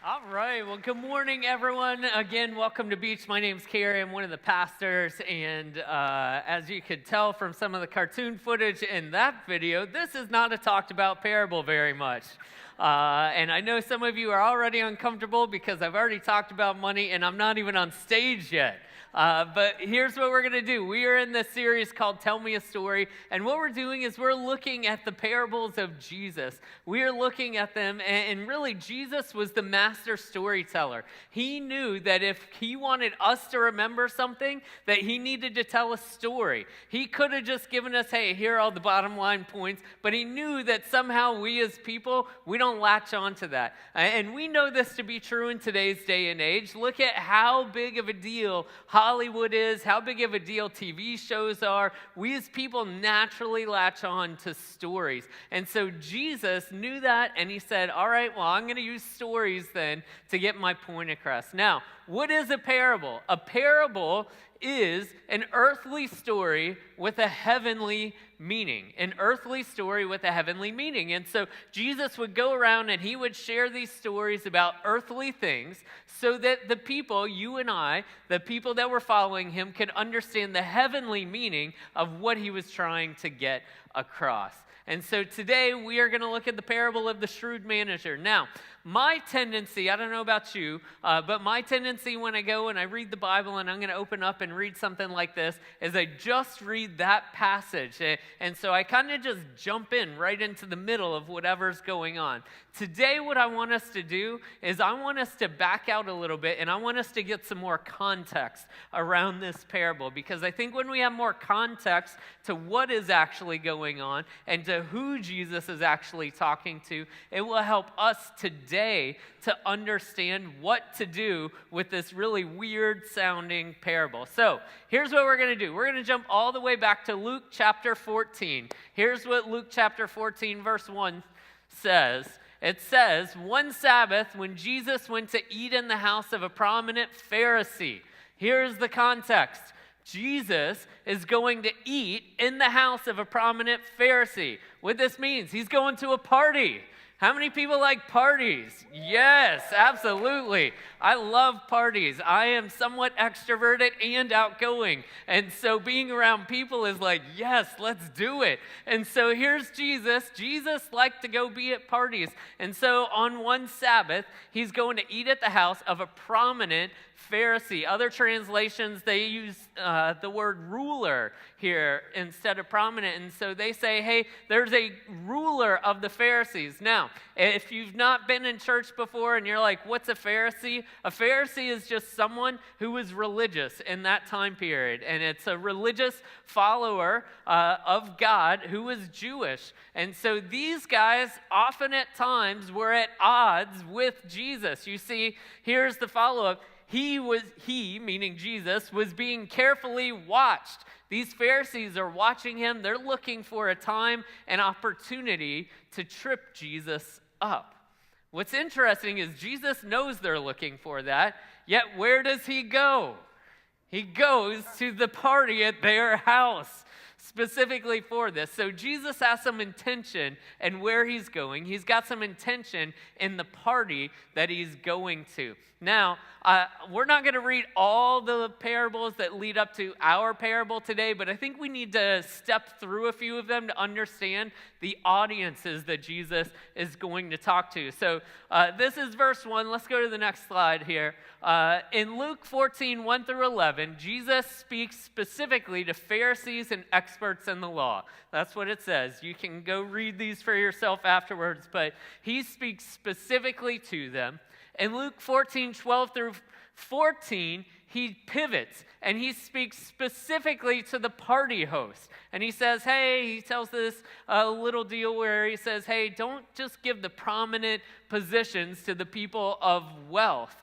All right. Well, good morning, everyone. Again, welcome to Beach. My name's Carrie. I'm one of the pastors, and as you could tell from some of the cartoon footage in that video, this is not a talked about parable very much. And I know some of you are already uncomfortable because I've already talked about money, and I'm not even on stage yet. But here's what we're going to do. We are in this series called Tell Me a Story, and what we're doing is we're looking at the parables of Jesus. We are looking at them, and really Jesus was the master storyteller. He knew that if he wanted us to remember something, that he needed to tell a story. He could have just given us, hey, here are all the bottom line points, but he knew that somehow we as people, we don't latch on to that. And we know this to be true in today's day and age. Look at how big of a deal Hollywood is, how big of a deal TV shows are. We as people naturally latch on to stories. And so Jesus knew that, and he said, all right, well, I'm going to use stories then to get my point across. Now, what is a parable? A parable is an earthly story with a heavenly meaning. An earthly story with a heavenly meaning. And so Jesus would go around and he would share these stories about earthly things so that the people, you and I, the people that were following him, could understand the heavenly meaning of what he was trying to get across. And so today we are going to look at the parable of the shrewd manager. Now, my tendency, I don't know about you, but my tendency when I go and I read the Bible and I'm going to open up and read something like this is I just read that passage. And so I kind of just jump in right into the middle of whatever's going on. Today what I want us to do is I want us to back out a little bit and I want us to get some more context around this parable, because I think when we have more context to what is actually going on and to who Jesus is actually talking to, it will help us today to understand what to do with this really weird sounding parable. So here's what we're going to do. We're going to jump all the way back to Luke chapter 14. Here's what Luke chapter 14 verse 1 says. It says, one Sabbath when Jesus went to eat in the house of a prominent Pharisee. Here's the context. Jesus is going to eat in the house of a prominent Pharisee. What this means, he's going to a party. How many people like parties? Yes, absolutely. I love parties. I am somewhat extroverted and outgoing. And so being around people is like, yes, let's do it. And so here's Jesus. Jesus liked to go be at parties. And so on one Sabbath, he's going to eat at the house of a prominent Pharisee. Other translations, they use the word ruler here instead of prominent. And so they say, hey, there's a ruler of the Pharisees. Now, if you've not been in church before and you're like, what's a Pharisee? A Pharisee is just someone who was religious in that time period. And it's a religious follower of God who was Jewish. And so these guys often at times were at odds with Jesus. You see, here's the follow-up. He, meaning Jesus, was being carefully watched. These Pharisees are watching him. They're looking for a time and opportunity to trip Jesus up. What's interesting is Jesus knows they're looking for that, yet where does he go? He goes to the party at their house specifically for this. So Jesus has some intention in where he's going. He's got some intention in the party that he's going to. Now, we're not going to read all the parables that lead up to our parable today, but I think we need to step through a few of them to understand the audiences that Jesus is going to talk to. So this is verse 1. Let's go to the next slide here. In Luke 14, 1 through 11, Jesus speaks specifically to Pharisees and experts in the law. That's what it says. You can go read these for yourself afterwards, but he speaks specifically to them. In Luke 14, 12 through 14, he pivots and he speaks specifically to the party host. And he says, hey, he tells this little deal where he says, hey, don't just give the prominent positions to the people of wealth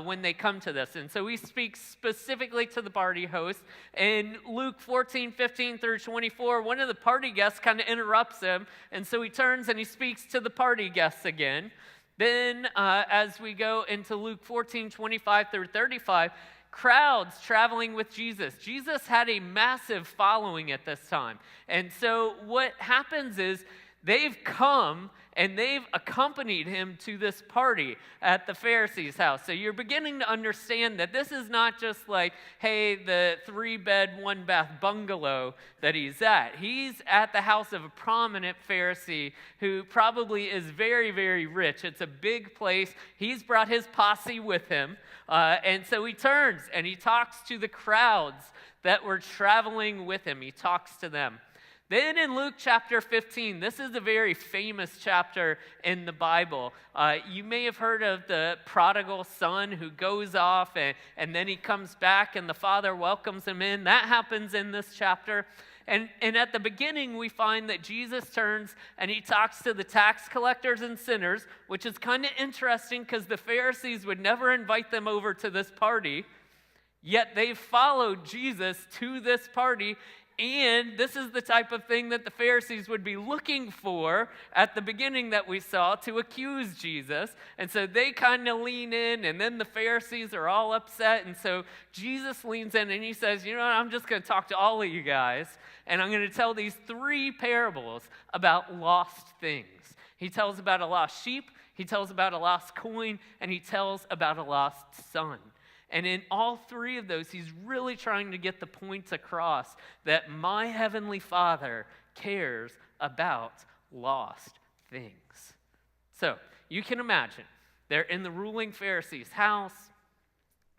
when they come to this. And so he speaks specifically to the party host. In Luke 14, 15 through 24, one of the party guests kind of interrupts him. And so he turns and he speaks to the party guests again. Then as we go into Luke 14, 25 through 35, crowds traveling with Jesus. Jesus had a massive following at this time. And so what happens is they've come and they've accompanied him to this party at the Pharisee's house. So you're beginning to understand that this is not just like, hey, the 3-bed, 1-bath bungalow that he's at. He's at the house of a prominent Pharisee who probably is very, very rich. It's a big place. He's brought his posse with him. And so he turns and he talks to the crowds that were traveling with him. He talks to them. Then in Luke chapter 15, this is a very famous chapter in the Bible. You may have heard of the prodigal son who goes off and then he comes back and the father welcomes him in. That happens in this chapter. And at the beginning, we find that Jesus turns and he talks to the tax collectors and sinners, which is kind of interesting because the Pharisees would never invite them over to this party. Yet they followed Jesus to this party. And this is the type of thing that the Pharisees would be looking for at the beginning that we saw to accuse Jesus. And so they kind of lean in, and then the Pharisees are all upset. And so Jesus leans in and he says, you know what, I'm just going to talk to all of you guys, and I'm going to tell these 3 parables about lost things. He tells about a lost sheep, he tells about a lost coin, and he tells about a lost son. And in all 3 of those, he's really trying to get the point across that my heavenly Father cares about lost things. So you can imagine, they're in the ruling Pharisee's house.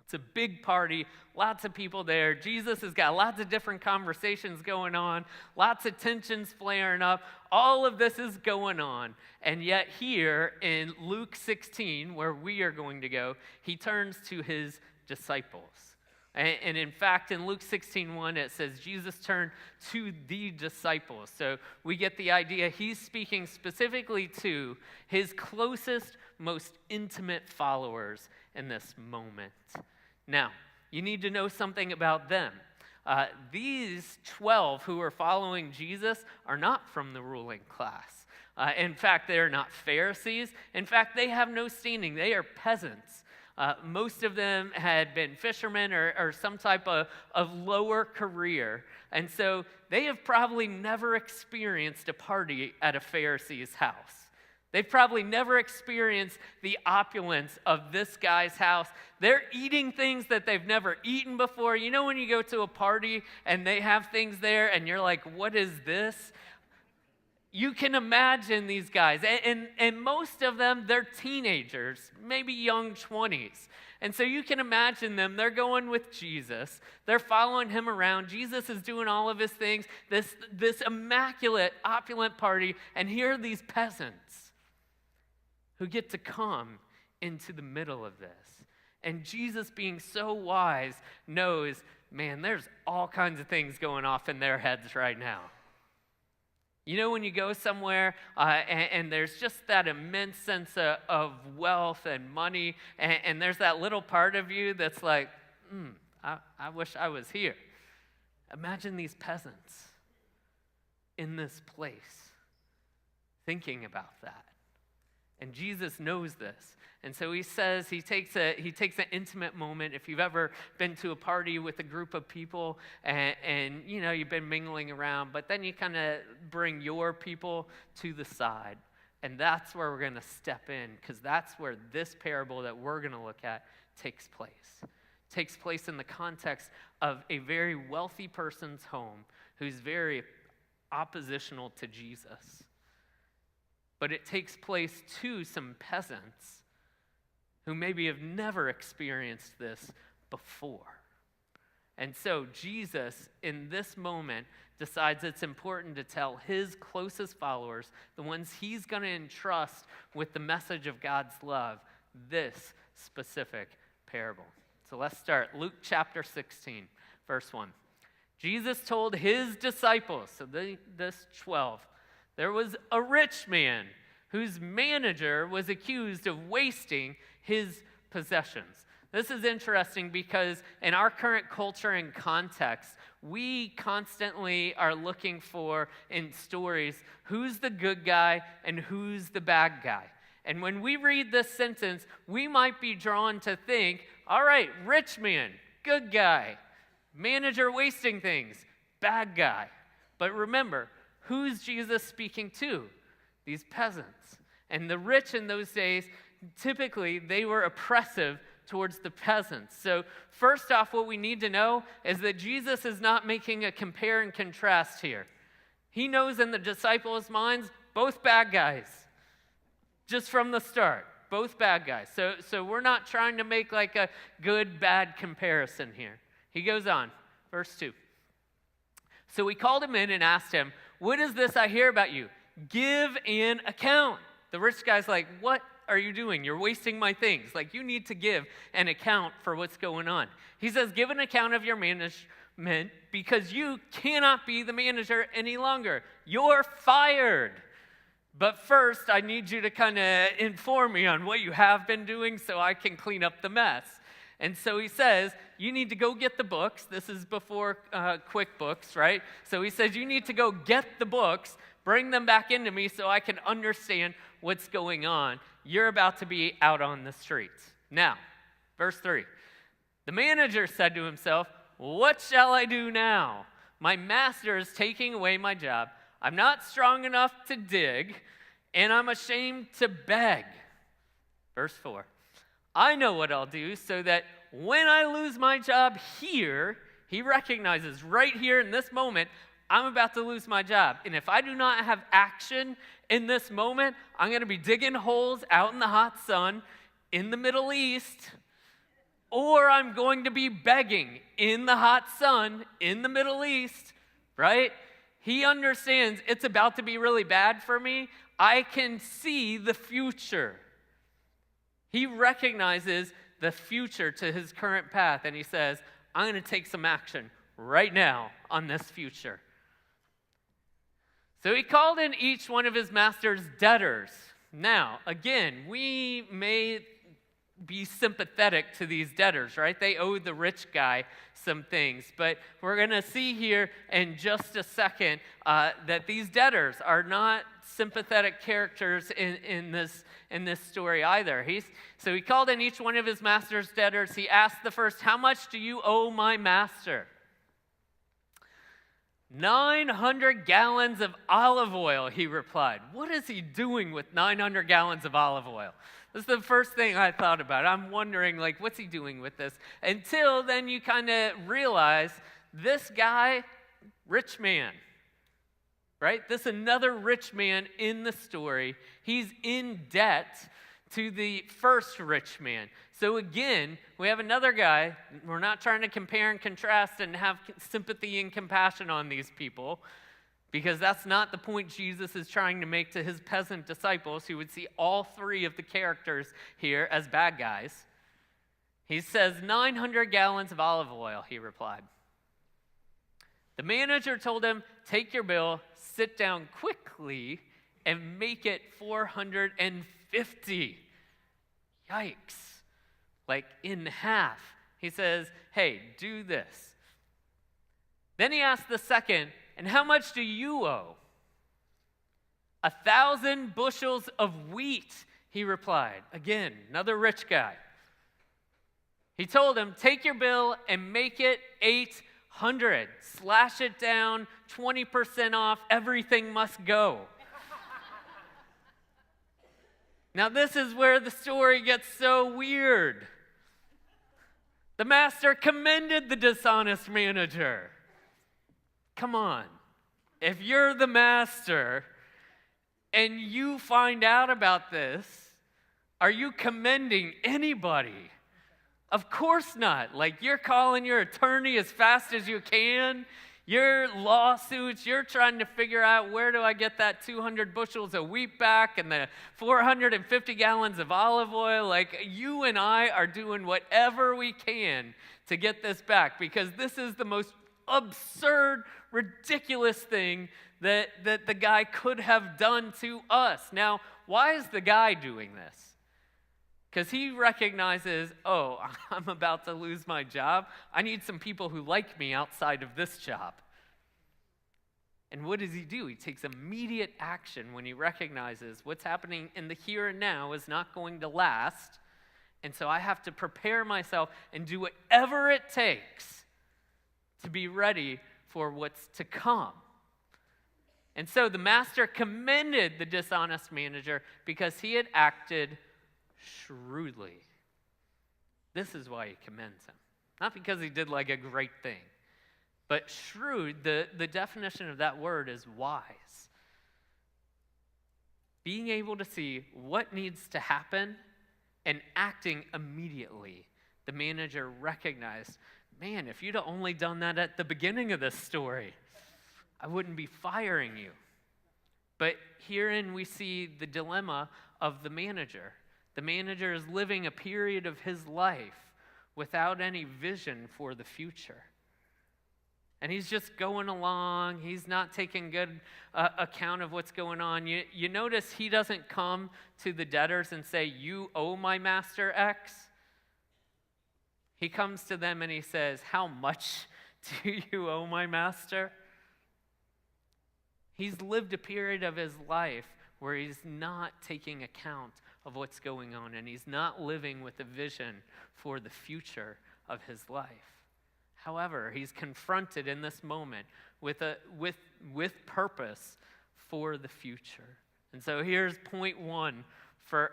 It's a big party, lots of people there. Jesus has got lots of different conversations going on, lots of tensions flaring up. All of this is going on. And yet here in Luke 16, where we are going to go, he turns to his disciples. And in fact, in Luke 16:1, it says Jesus turned to the disciples. So we get the idea he's speaking specifically to his closest, most intimate followers in this moment. Now, you need to know something about them. These 12 who are following Jesus are not from the ruling class. In fact, they are not Pharisees. In fact, they have no standing. They are peasants. Most of them had been fishermen or some type of lower career. And so they have probably never experienced a party at a Pharisee's house. They've probably never experienced the opulence of this guy's house. They're eating things that they've never eaten before. You know when you go to a party and they have things there and you're like, what is this? You can imagine these guys, and most of them, they're teenagers, maybe young 20s. And so you can imagine them, they're going with Jesus. They're following him around. Jesus is doing all of his things, this immaculate, opulent party, and here are these peasants who get to come into the middle of this. And Jesus, being so wise, knows, man, there's all kinds of things going off in their heads right now. You know when you go somewhere and there's just that immense sense of wealth and money, and there's that little part of you that's like, I wish I was here. Imagine these peasants in this place thinking about that. And Jesus knows this. And so he says, he takes an intimate moment. If you've ever been to a party with a group of people and you know, you've been mingling around, but then you kind of bring your people to the side. And that's where we're going to step in, because that's where this parable that we're going to look at takes place. It takes place in the context of a very wealthy person's home who's very oppositional to Jesus. But it takes place to some peasants who maybe have never experienced this before. And so Jesus, in this moment, decides it's important to tell his closest followers, the ones he's going to entrust with the message of God's love, this specific parable. So let's start. Luke chapter 16, verse 1. Jesus told his disciples, so this 12, there was a rich man whose manager was accused of wasting his possessions. This is interesting because in our current culture and context, we constantly are looking for, in stories, who's the good guy and who's the bad guy. And when we read this sentence, we might be drawn to think, all right, rich man, good guy. Manager wasting things, bad guy. But remember, who's Jesus speaking to? these peasants. And the rich in those days, typically, they were oppressive towards the peasants. So first off, what we need to know is that Jesus is not making a compare and contrast here. He knows in the disciples' minds, both bad guys. Just from the start, both bad guys. So we're not trying to make like a good-bad comparison here. He goes on, verse 2. So we called him in and asked him, "What is this I hear about you? Give an account." The rich guy's like, "What are you doing? You're wasting my things. Like, you need to give an account for what's going on." He says, "Give an account of your management because you cannot be the manager any longer. You're fired. But first, I need you to kind of inform me on what you have been doing so I can clean up the mess." And so he says, you need to go get the books. This is before QuickBooks, right? So he says, you need to go get the books, bring them back into me so I can understand what's going on. You're about to be out on the streets. Now, verse 3. The manager said to himself, "What shall I do now? My master is taking away my job. I'm not strong enough to dig, and I'm ashamed to beg." Verse 4. "I know what I'll do so that when I lose my job here," he recognizes right here in this moment, I'm about to lose my job. And if I do not have action in this moment, I'm going to be digging holes out in the hot sun in the Middle East, or I'm going to be begging in the hot sun in the Middle East, right? He understands it's about to be really bad for me. I can see the future. He recognizes the future to his current path, and he says, I'm going to take some action right now on this future. So he called in each one of his master's debtors. Now, again, we may be sympathetic to these debtors, right? They owed the rich guy some things. But we're going to see here in just a second that these debtors are not sympathetic characters in this story either. So he called in each one of his master's debtors. He asked the first, "How much do you owe my master?" 900 gallons of olive oil, he replied. What is he doing with 900 gallons of olive oil? This is the first thing I thought about. I'm wondering, what's he doing with this? Until then you kind of realize this guy, rich man, right? This another rich man in the story. He's in debt to the first rich man. So again, we have another guy. We're not trying to compare and contrast and have sympathy and compassion on these people, because that's not the point Jesus is trying to make to his peasant disciples, who would see all three of the characters here as bad guys. He says, 900 gallons of olive oil, he replied. The manager told him, "Take your bill, sit down quickly, and make it 450. Yikes. In half. He says, "Hey, do this." Then he asked the second, "And how much do you owe?" 1,000 bushels of wheat, he replied. Again, another rich guy. He told him, "Take your bill and make it 800. Slash it down, 20% off, everything must go." Now this is where the story gets so weird. The master commended the dishonest manager. Come on. If you're the master and you find out about this, are you commending anybody? Of course not. You're calling your attorney as fast as you can. Your lawsuits, you're trying to figure out, where do I get that 200 bushels of wheat back and the 450 gallons of olive oil? You and I are doing whatever we can to get this back, because this is the most absurd, ridiculous thing that the guy could have done to us. Now, why is the guy doing this? Because he recognizes, oh, I'm about to lose my job. I need some people who like me outside of this job. And what does he do? He takes immediate action when he recognizes what's happening in the here and now is not going to last. And so I have to prepare myself and do whatever it takes to be ready for what's to come. And so the master commended the dishonest manager because he had acted shrewdly. This is why he commends him. Not because he did like a great thing, but shrewd, the definition of that word is wise. Being able to see what needs to happen and acting immediately. The manager recognized, man, if you'd have only done that at the beginning of this story, I wouldn't be firing you. But herein we see the dilemma of the manager. The manager is living a period of his life without any vision for the future. And he's just going along. He's not taking good account of what's going on. You notice he doesn't come to the debtors and say, you owe my master X. He comes to them and he says, how much do you owe my master? He's lived a period of his life where he's not taking account of what's going on, and he's not living with a vision for the future of his life. However, he's confronted in this moment with purpose for the future. And so here's point one for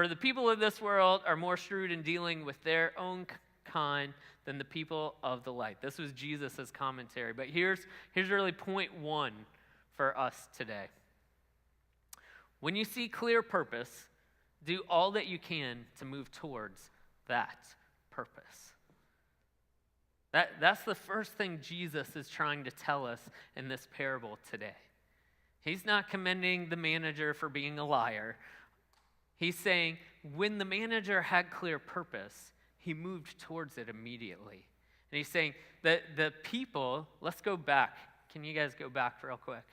the people of this world are more shrewd in dealing with their own kind than the people of the light. This was Jesus' commentary. But here's really point one for us today. When you see clear purpose, do all that you can to move towards that purpose. That's the first thing Jesus is trying to tell us in this parable today. He's not commending the manager for being a liar. He's saying when the manager had clear purpose, he moved towards it immediately. And he's saying that the people, let's go back. Can you guys go back real quick?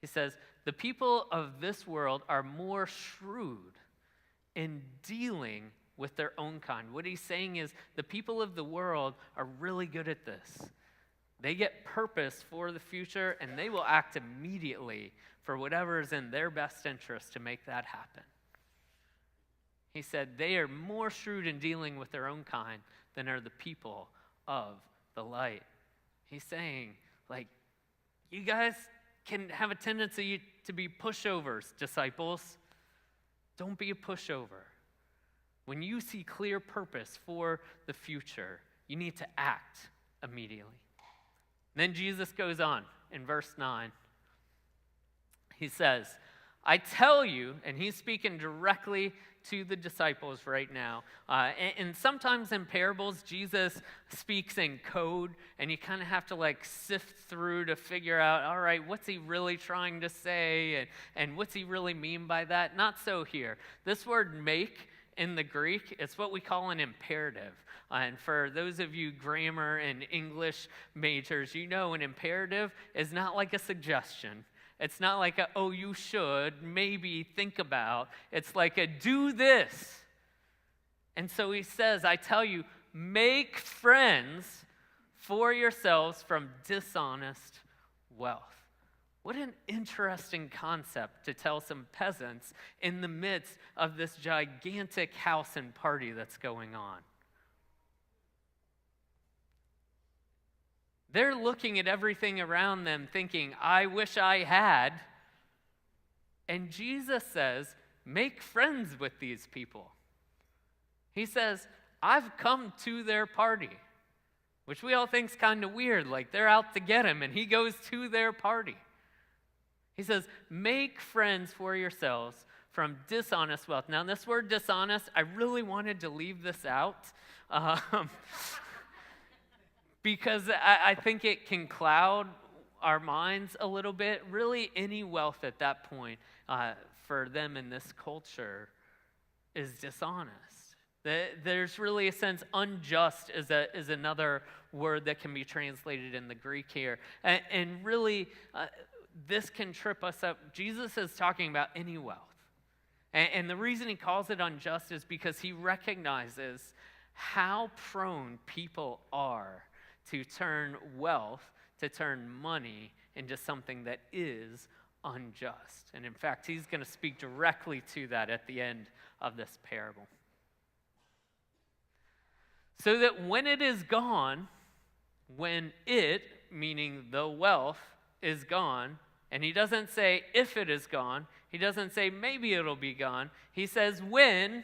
He says, the people of this world are more shrewd in dealing with their own kind. What he's saying is the people of the world are really good at this. They get purpose for the future, and they will act immediately for whatever is in their best interest to make that happen. He said they are more shrewd in dealing with their own kind than are the people of the light. He's saying, like, you guys can have a tendency to be pushovers, disciples. Don't be a pushover. When you see clear purpose for the future, you need to act immediately. Then Jesus goes on in verse 9. He says, I tell you, and he's speaking directly to the disciples right now. And sometimes in parables, Jesus speaks in code, and you kind of have to like sift through to figure out, all right, what's he really trying to say, and what's he really mean by that? Not so here. This word make in the Greek, it's what we call an imperative. And for those of you grammar and English majors, you know an imperative is not like a suggestion. It's not like a, oh, you should, maybe, think about. It's like a do this. And so he says, I tell you, make friends for yourselves from dishonest wealth. What an interesting concept to tell some peasants in the midst of this gigantic house and party that's going on. They're looking at everything around them thinking, I wish I had. And Jesus says, make friends with these people. He says, I've come to their party, which we all think is kind of weird, like they're out to get him, and he goes to their party. He says, make friends for yourselves from dishonest wealth. Now, this word dishonest, I really wanted to leave this out. Because I think it can cloud our minds a little bit. Really, any wealth at that point for them in this culture is dishonest. There's really a sense, unjust is another word that can be translated in the Greek here. And really, this can trip us up. Jesus is talking about any wealth. And the reason he calls it unjust is because he recognizes how prone people are to turn wealth, to turn money into something that is unjust. And in fact, he's going to speak directly to that at the end of this parable. So that when it is gone, when it, meaning the wealth, is gone, and he doesn't say if it is gone. He doesn't say maybe it'll be gone. He says when.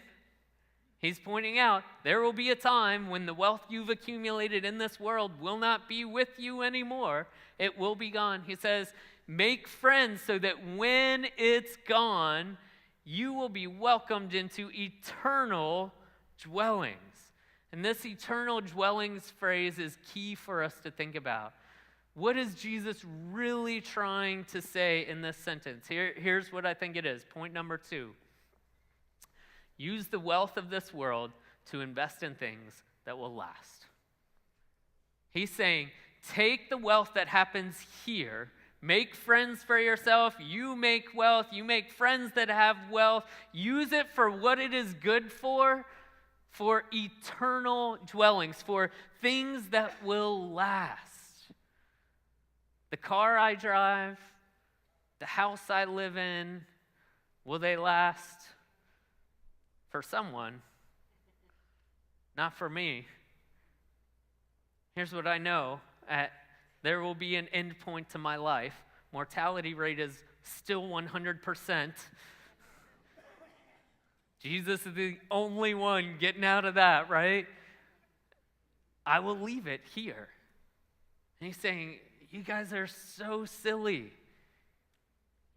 He's pointing out there will be a time when the wealth you've accumulated in this world will not be with you anymore. It will be gone. He says, make friends so that when it's gone, you will be welcomed into eternal dwellings. And this eternal dwellings phrase is key for us to think about. What is Jesus really trying to say in this sentence? Here's what I think it is. Point number 2. Use the wealth of this world to invest in things that will last. He's saying, take the wealth that happens here, make friends for yourself, you make wealth, you make friends that have wealth, use it for what it is good for eternal dwellings, for things that will last. The car I drive, the house I live in, will they last? For someone, not for me. Here's what I know. There will be an end point to my life. Mortality rate is still 100%. Jesus is the only one getting out of that, right? I will leave it here. And he's saying, you guys are so silly.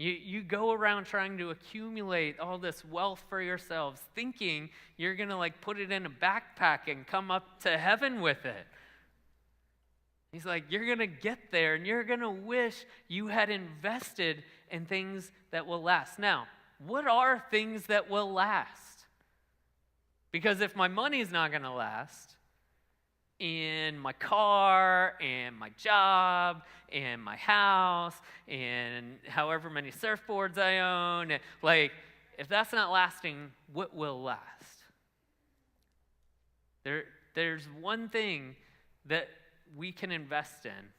You go around trying to accumulate all this wealth for yourselves, thinking you're going to put it in a backpack and come up to heaven with it. He's like, you're going to get there and you're going to wish you had invested in things that will last. Now, what are things that will last? Because if my money's not going to last, in my car, and my job, and my house, and however many surfboards I own, if that's not lasting, what will last? There's one thing that we can invest in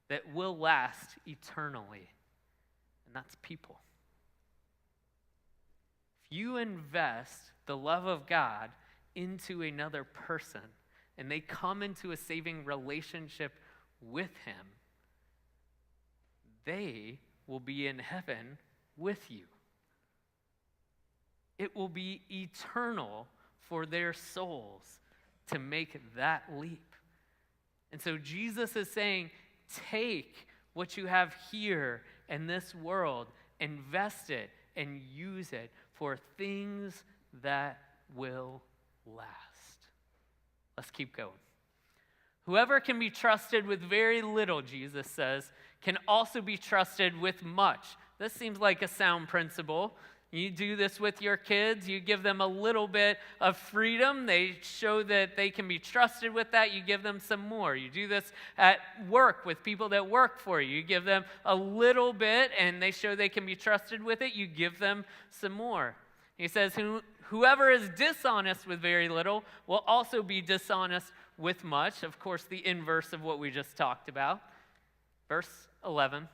that will last eternally, and that's people. If you invest the love of God into another person, and they come into a saving relationship with him, they will be in heaven with you. It will be eternal for their souls to make that leap. And so Jesus is saying, take what you have here in this world, invest it, and use it for things that will last. Let's keep going. Whoever can be trusted with very little, Jesus says, can also be trusted with much. This seems like a sound principle. You do this with your kids. You give them a little bit of freedom. They show that they can be trusted with that. You give them some more. You do this at work with people that work for you. You give them a little bit, and they show they can be trusted with it. You give them some more. He says, whoever is dishonest with very little will also be dishonest with much. Of course, the inverse of what we just talked about. Verse 11.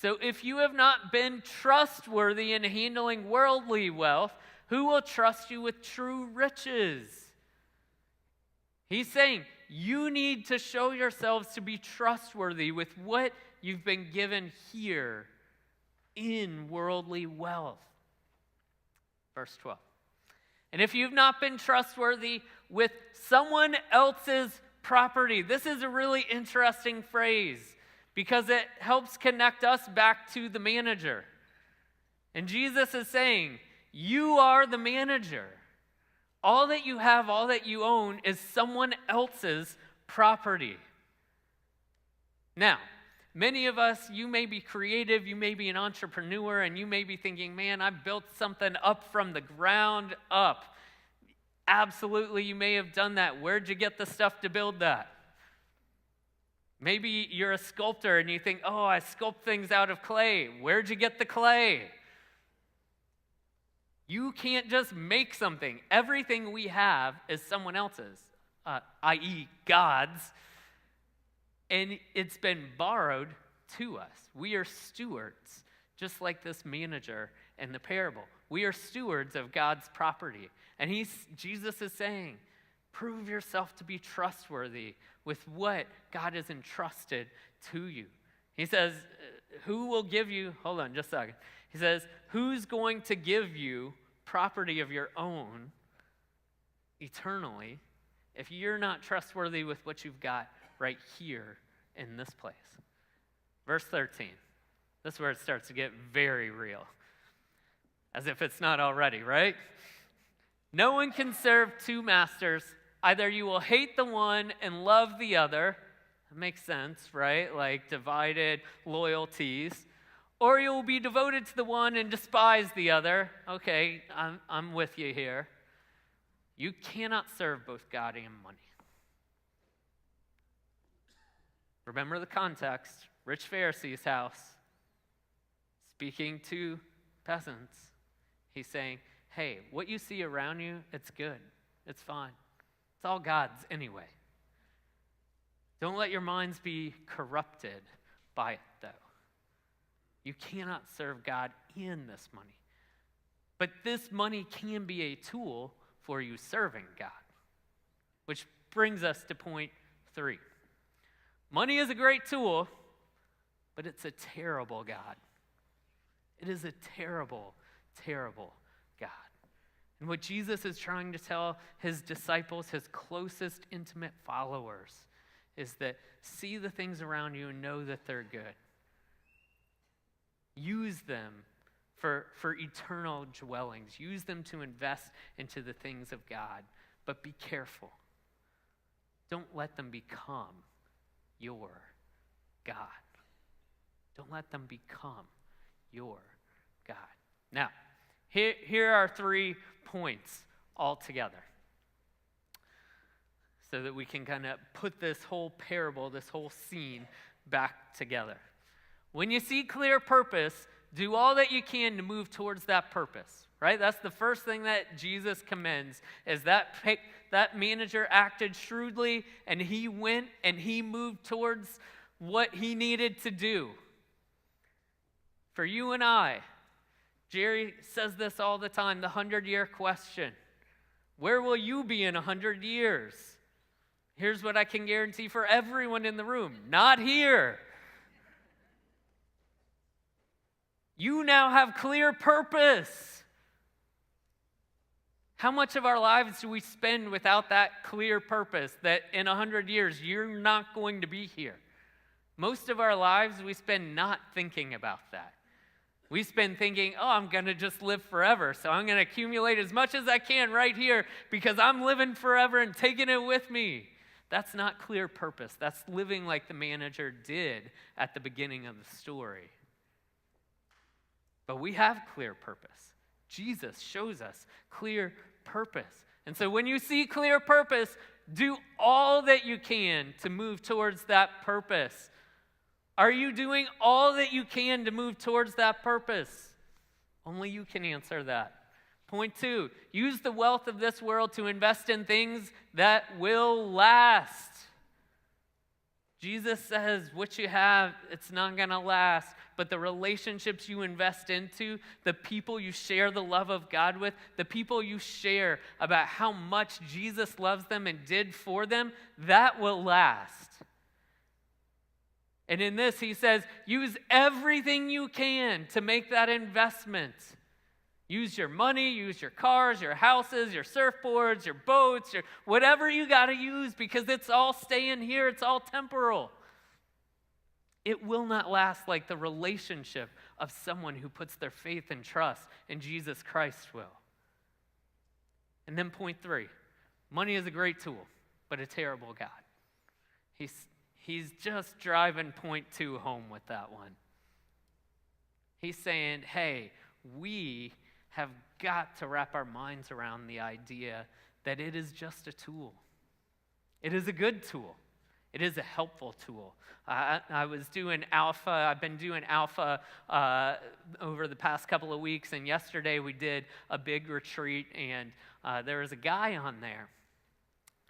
So if you have not been trustworthy in handling worldly wealth, who will trust you with true riches? He's saying you need to show yourselves to be trustworthy with what you've been given here in worldly wealth. Verse 12. And if you've not been trustworthy with someone else's property, this is a really interesting phrase because it helps connect us back to the manager. And Jesus is saying, you are the manager. All that you have, all that you own is someone else's property. Now, many of us, you may be creative, you may be an entrepreneur, and you may be thinking, man, I built something up from the ground up. Absolutely, you may have done that. Where'd you get the stuff to build that? Maybe you're a sculptor and you think, oh, I sculpt things out of clay. Where'd you get the clay? You can't just make something. Everything we have is someone else's, i.e. God's. And it's been borrowed to us. We are stewards, just like this manager in the parable. We are stewards of God's property. And Jesus is saying, prove yourself to be trustworthy with what God has entrusted to you. He says, who will give you, hold on just a second. He says, who's going to give you property of your own eternally if you're not trustworthy with what you've got right here in this place? Verse 13. This is where it starts to get very real. As if it's not already, right? No one can serve two masters. Either you will hate the one and love the other. That makes sense, right? Like divided loyalties. Or you will be devoted to the one and despise the other. Okay, I'm with you here. You cannot serve both God and money. Remember the context. Rich Pharisee's house. Speaking to peasants. He's saying, hey, what you see around you, it's good. It's fine. It's all God's anyway. Don't let your minds be corrupted by it, though. You cannot serve God in this money. But this money can be a tool for you serving God. Which brings us to point 3. Money is a great tool, but it's a terrible God. It is a terrible, terrible God. And what Jesus is trying to tell his disciples, his closest intimate followers, is that see the things around you and know that they're good. Use them for eternal dwellings. Use them to invest into the things of God. But be careful. Don't let them become your God. Don't let them become your God. Now, here are 3 points all together so that we can kind of put this whole parable, this whole scene back together. When you see clear purpose, do all that you can to move towards that purpose, right? That's the first thing that Jesus commends, is that manager acted shrewdly, and he went and he moved towards what he needed to do. For you and I, Jerry says this all the time, the 100-year question. Where will you be in 100 years? Here's what I can guarantee for everyone in the room. Not here. You now have clear purpose. How much of our lives do we spend without that clear purpose that in 100 years you're not going to be here? Most of our lives we spend not thinking about that. We spend thinking, oh, I'm going to just live forever, so I'm going to accumulate as much as I can right here because I'm living forever and taking it with me. That's not clear purpose. That's living like the manager did at the beginning of the story. But we have clear purpose. Jesus shows us clear purpose. And so when you see clear purpose, do all that you can to move towards that purpose. Are you doing all that you can to move towards that purpose? Only you can answer that. Point 2, use the wealth of this world to invest in things that will last. Jesus says what you have, it's not going to last. But the relationships you invest into, the people you share the love of God with, the people you share about how much Jesus loves them and did for them, that will last. And in this, he says, use everything you can to make that investment. Use your money, use your cars, your houses, your surfboards, your boats, whatever you got to use, because it's all staying here. It's all temporal. It will not last like the relationship of someone who puts their faith and trust in Jesus Christ will. And then point 3, money is a great tool, but a terrible God. He's just driving point 2 home with that one. He's saying, hey, we have got to wrap our minds around the idea that it is just a tool. It is a good tool. It is a helpful tool. I've been doing Alpha over the past couple of weeks, and yesterday we did a big retreat, and there was a guy on there.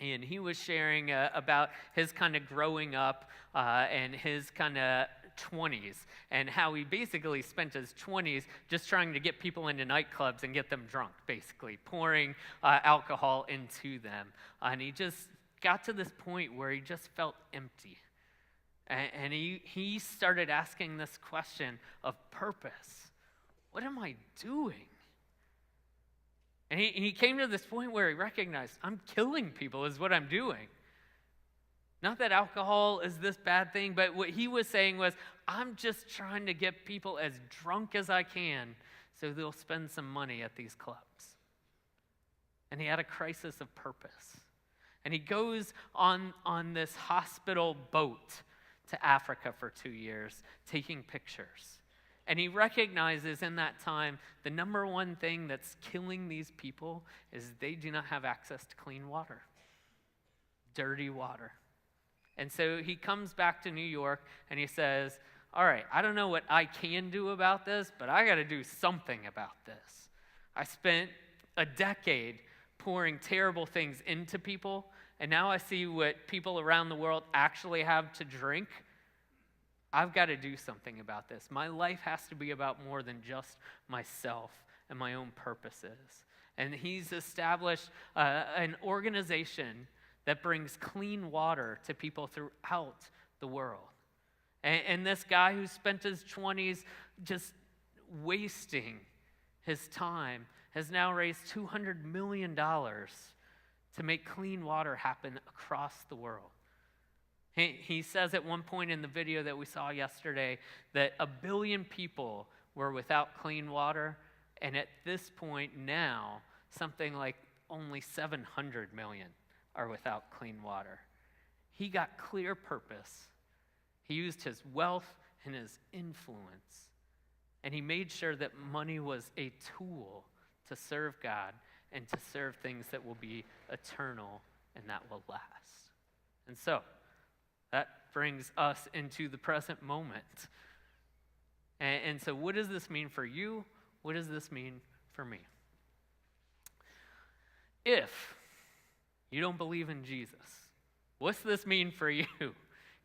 And he was sharing about his kind of growing up and his kind of 20s, and how he basically spent his 20s just trying to get people into nightclubs and get them drunk, basically, pouring alcohol into them. And he just got to this point where he just felt empty. And he started asking this question of purpose. What am I doing? And he came to this point where he recognized, I'm killing people is what I'm doing. Not that alcohol is this bad thing, but what he was saying was, I'm just trying to get people as drunk as I can so they'll spend some money at these clubs. And he had a crisis of purpose. And he goes on this hospital boat to Africa for 2 years, taking pictures. And he recognizes in that time, the number one thing that's killing these people is they do not have access to clean water, dirty water. And so he comes back to New York and he says, all right, I don't know what I can do about this, but I got to do something about this. I spent a decade pouring terrible things into people, and now I see what people around the world actually have to drink. I've got to do something about this. My life has to be about more than just myself and my own purposes. And he's established an organization that brings clean water to people throughout the world. And this guy who spent his 20s just wasting his time has now raised $200 million to make clean water happen across the world. He says at one point in the video that we saw yesterday that 1 billion people were without clean water, and at this point now, something like only 700 million are without clean water. He got clear purpose. He used his wealth and his influence, and he made sure that money was a tool to serve God and to serve things that will be eternal and that will last. And so, that brings us into the present moment. And so what does this mean for you? What does this mean for me? If you don't believe in Jesus, what's this mean for you?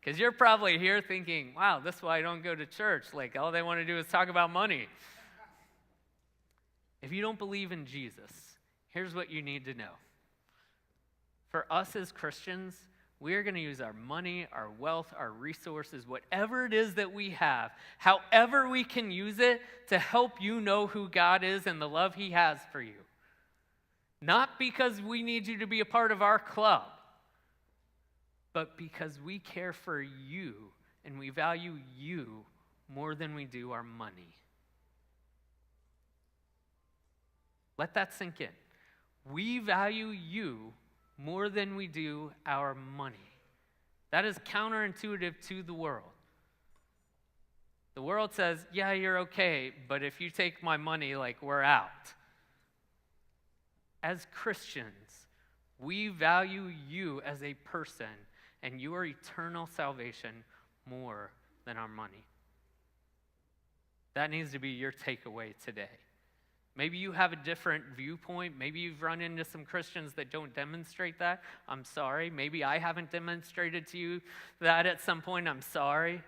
Because you're probably here thinking, wow, that's why I don't go to church. Like, all they want to do is talk about money. If you don't believe in Jesus, here's what you need to know. For us as Christians, we are going to use our money, our wealth, our resources, whatever it is that we have, however we can use it to help you know who God is and the love he has for you. Not because we need you to be a part of our club, but because we care for you and we value you more than we do our money. Let that sink in. We value you more than we do our money. That is counterintuitive to the world. The world says, yeah, you're okay, but if you take my money, like, we're out. As Christians, we value you as a person and your eternal salvation more than our money. That needs to be your takeaway today. Maybe you have a different viewpoint. Maybe you've run into some Christians that don't demonstrate that. I'm sorry. Maybe I haven't demonstrated to you that at some point. I'm sorry.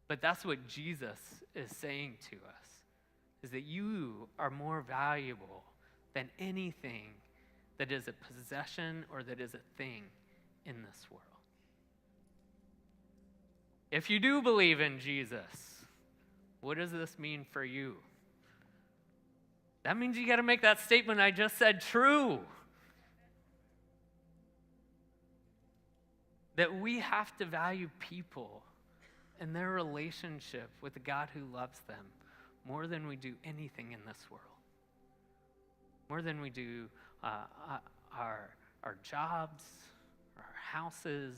But that's what Jesus is saying to us, is that you are more valuable than anything that is a possession or that is a thing in this world. If you do believe in Jesus, what does this mean for you? That means you got to make that statement I just said true. That we have to value people and their relationship with the God who loves them more than we do anything in this world. More than we do our jobs, or our houses,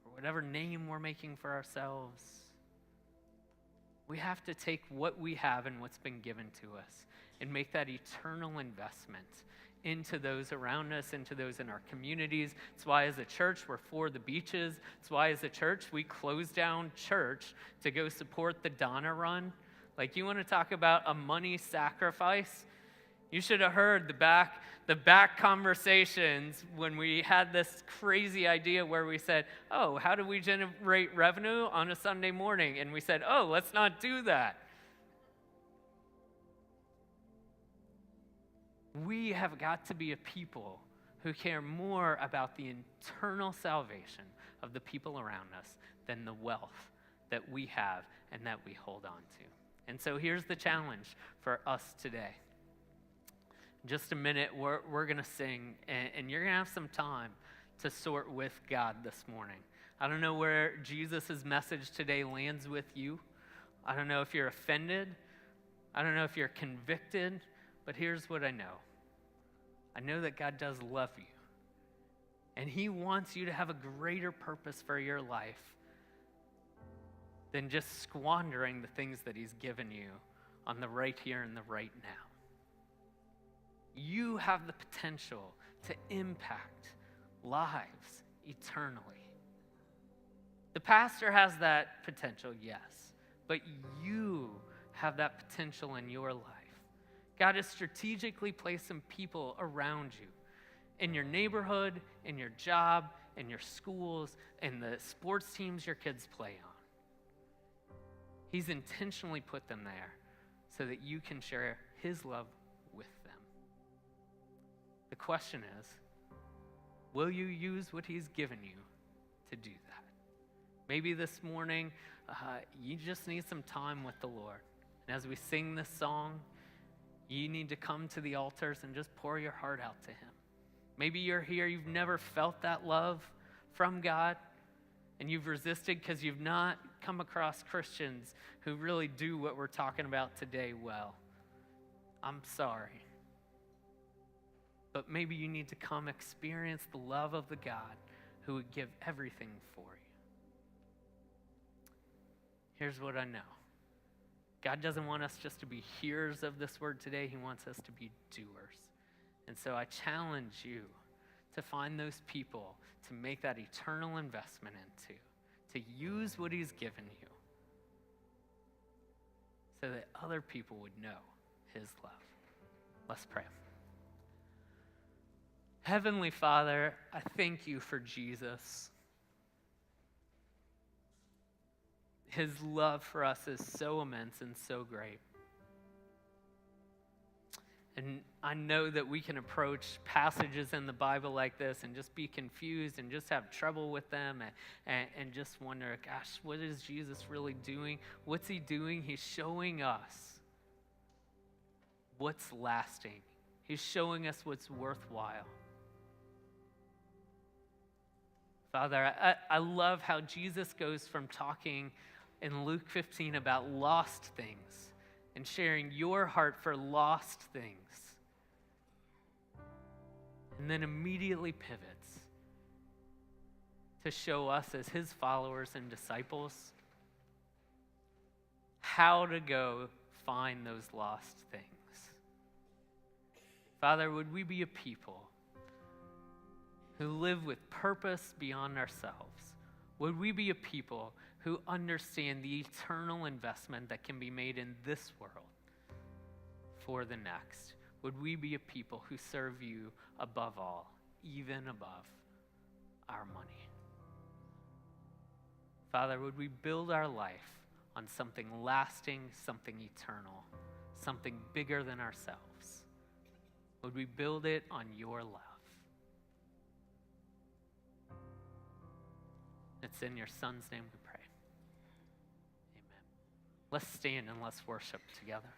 or whatever name we're making for ourselves. We have to take what we have and what's been given to us and make that eternal investment into those around us, into those in our communities. It's why as a church we're for the beaches. It's why as a church we closed down church to go support the Donna Run. Like, you want to talk about a money sacrifice? You should have heard the back conversations when we had this crazy idea where we said, oh, how do we generate revenue on a Sunday morning? And we said, oh, let's not do that. We have got to be a people who care more about the eternal salvation of the people around us than the wealth that we have and that we hold on to. And so here's the challenge for us today. In just a minute, we're going to sing, and you're going to have some time to sort with God this morning. I don't know where Jesus' message today lands with you. I don't know if you're offended. I don't know if you're convicted, but here's what I know. I know that God does love you, and he wants you to have a greater purpose for your life than just squandering the things that he's given you on the right here and the right now. You have the potential to impact lives eternally. The pastor has that potential, yes, but you have that potential in your life. God has strategically placed some people around you, in your neighborhood, in your job, in your schools, in the sports teams your kids play on. He's intentionally put them there so that you can share his love with them. The question is, will you use what he's given you to do that? Maybe this morning, you just need some time with the Lord. And as we sing this song, you need to come to the altars and just pour your heart out to him. Maybe you're here, you've never felt that love from God, and you've resisted because you've not come across Christians who really do what we're talking about today well. I'm sorry. But maybe you need to come experience the love of the God who would give everything for you. Here's what I know. God doesn't want us just to be hearers of this word today. He wants us to be doers. And so I challenge you to find those people to make that eternal investment into, to use what he's given you so that other people would know his love. Let's pray. Heavenly Father, I thank you for Jesus. His love for us is so immense and so great. And I know that we can approach passages in the Bible like this and just be confused and just have trouble with them and just wonder, gosh, what is Jesus really doing? What's he doing? He's showing us what's lasting. He's showing us what's worthwhile. Father, I love how Jesus goes from talking in Luke 15 about lost things and sharing your heart for lost things, and then immediately pivots to show us as his followers and disciples how to go find those lost things. Father, would we be a people who live with purpose beyond ourselves? Would we be a people who understand the eternal investment that can be made in this world for the next? Would we be a people who serve you above all, even above our money? Father, would we build our life on something lasting, something eternal, something bigger than ourselves? Would we build it on your love? It's in your Son's name we pray. Amen. Let's stand and let's worship together.